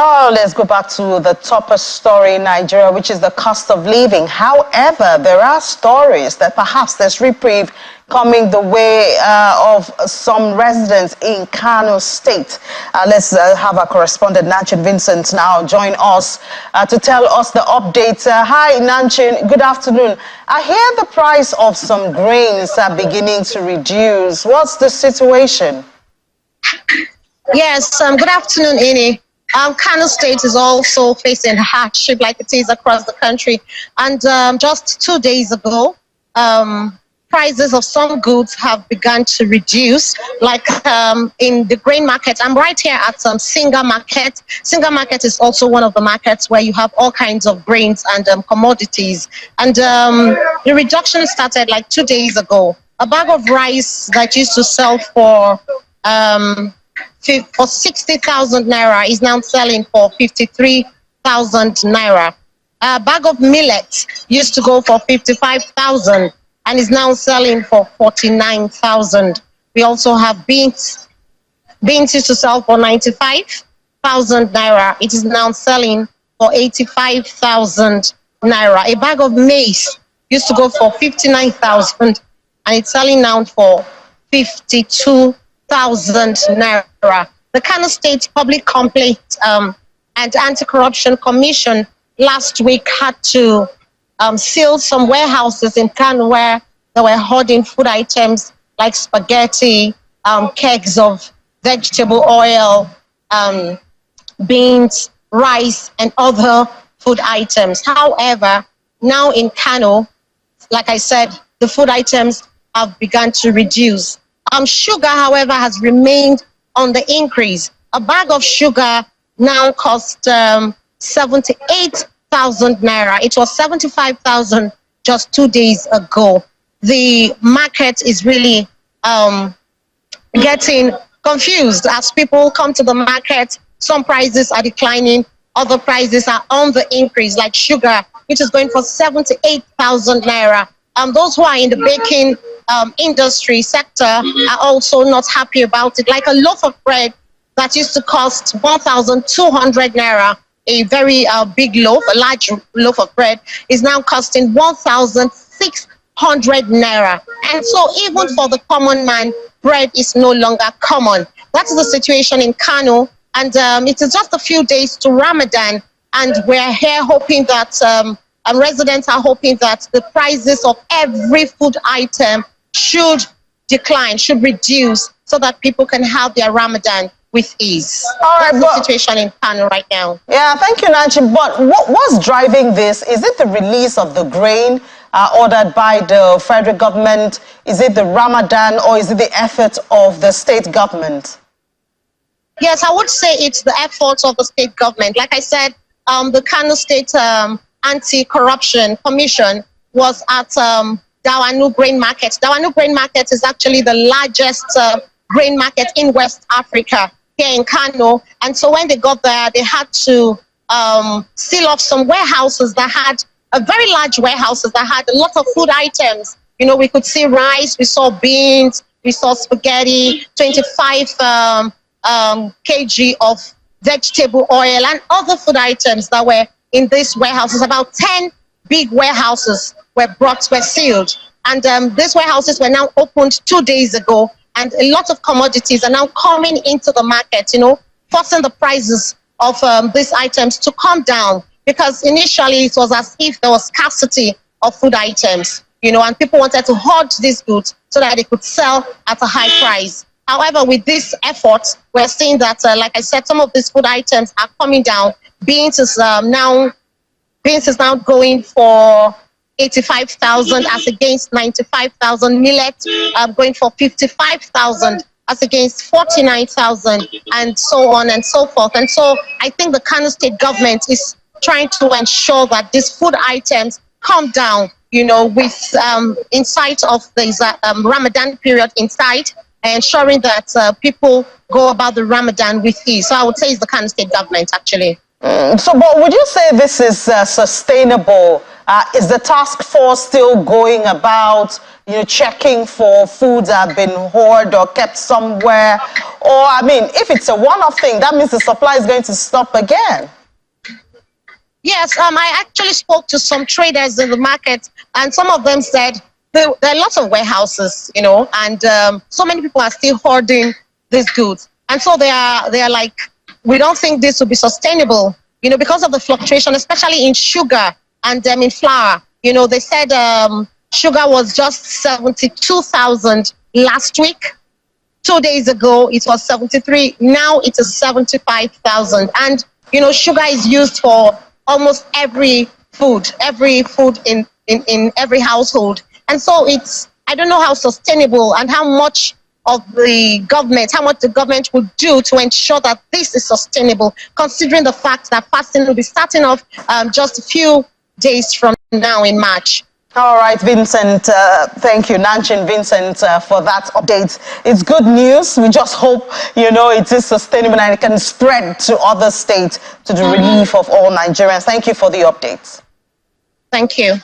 Oh, let's go back to the toppest story in Nigeria, which is the cost of living. However, there are stories that perhaps there's reprieve coming the way of some residents in Kano State. Let's have our correspondent, Nanchin Vincent, now join us to tell us the update. Hi, Nanchin. Good afternoon. I hear the price of some grains are beginning to reduce. What's the situation? Yes, good afternoon, Ini. Kano State is also facing hardship like it is across the country. And just 2 days ago, prices of some goods have begun to reduce, like in the grain market. I'm right here at Singa Market. Singa Market is also one of the markets where you have all kinds of grains and commodities. And the reduction started like 2 days ago. A bag of rice that used to sell for 60,000 naira is now selling for 53,000 naira. A bag of millet used to go for 55,000 and is now selling for 49,000. We also have beans. Beans used to sell for 95,000 naira. It is now selling for 85,000 naira. A bag of maize used to go for 59,000 and it's selling now for 52,000 naira. The Kano State Public Complaint and Anti-Corruption Commission last week had to seal some warehouses in Kano where they were hoarding food items like spaghetti, kegs of vegetable oil, beans, rice, and other food items. However, now in Kano, like I said, the food items have begun to reduce. Sugar, however, has remained on the increase. A bag of sugar now costs 78,000 naira. It was 75,000 just 2 days ago. The market is really getting confused as people come to the market. Some prices are declining, other prices are on the increase, like sugar, which is going for 78,000 naira. Those who are in the baking industry sector are also not happy about it. Like a loaf of bread that used to cost 1,200 naira, a very big loaf, a large loaf of bread, is now costing 1,600 naira. And so even for the common man, bread is no longer common. That's the situation in Kano. And it is just a few days to Ramadan. And we're here hoping that residents are hoping that the prices of every food item should decline, should reduce, so that people can have their Ramadan with ease. All right, that's the situation in Kano right now. Yeah, thank you, Nanchi. But what's driving this? Is it the release of the grain ordered by the federal government? Is it the Ramadan, or is it the effort of the state government? Yes, I would say it's the efforts of the state government. Like I said, the Kano State Anti-Corruption Commission was at Dawanu Grain Market. Dawanu Grain Market is actually the largest grain market in West Africa, here in Kano. And so when they got there, they had to seal off some warehouses that had very large warehouses that had a lot of food items. You know, we could see rice, we saw beans, we saw spaghetti, 25 kg of vegetable oil, and other food items that were in these warehouses. About 10 big warehouses were sealed. And these warehouses were now opened 2 days ago. And a lot of commodities are now coming into the market, you know, forcing the prices of these items to come down. Because initially it was as if there was scarcity of food items, you know, and people wanted to hoard these goods so that they could sell at a high price. However, with this effort, we're seeing that, like I said, some of these food items are coming down. Beans is now going for 85,000 as against 95,000. Millet going for 55,000 as against 49,000, and so on and so forth. And so I think the Kano State government is trying to ensure that these food items come down, you know, with in sight of the Ramadan period in sight, ensuring that people go about the Ramadan with ease. So I would say it's the Kano State government, actually. So, but would you say this is sustainable Is the task force still going about, checking for foods that have been hoarded or kept somewhere? Or, I mean, if it's a one-off thing, that means the supply is going to stop again. Yes, I actually spoke to some traders in the market, and some of them said there are lots of warehouses, and so many people are still hoarding these goods. And so they are like, we don't think this will be sustainable, because of the fluctuation, especially in sugar and in flour. They said sugar was just 72,000 last week. 2 days ago, it was 73. Now it is 75,000. And, sugar is used for almost every food in every household. And so I don't know how sustainable and how much the government would do to ensure that this is sustainable, considering the fact that fasting will be starting off just a few days from now in March. All right, Vincent, thank you, Nanchin Vincent, for that update. It's good news. We just hope, it is sustainable and it can spread to other states to the relief of all Nigerians. Thank you for the updates. Thank you.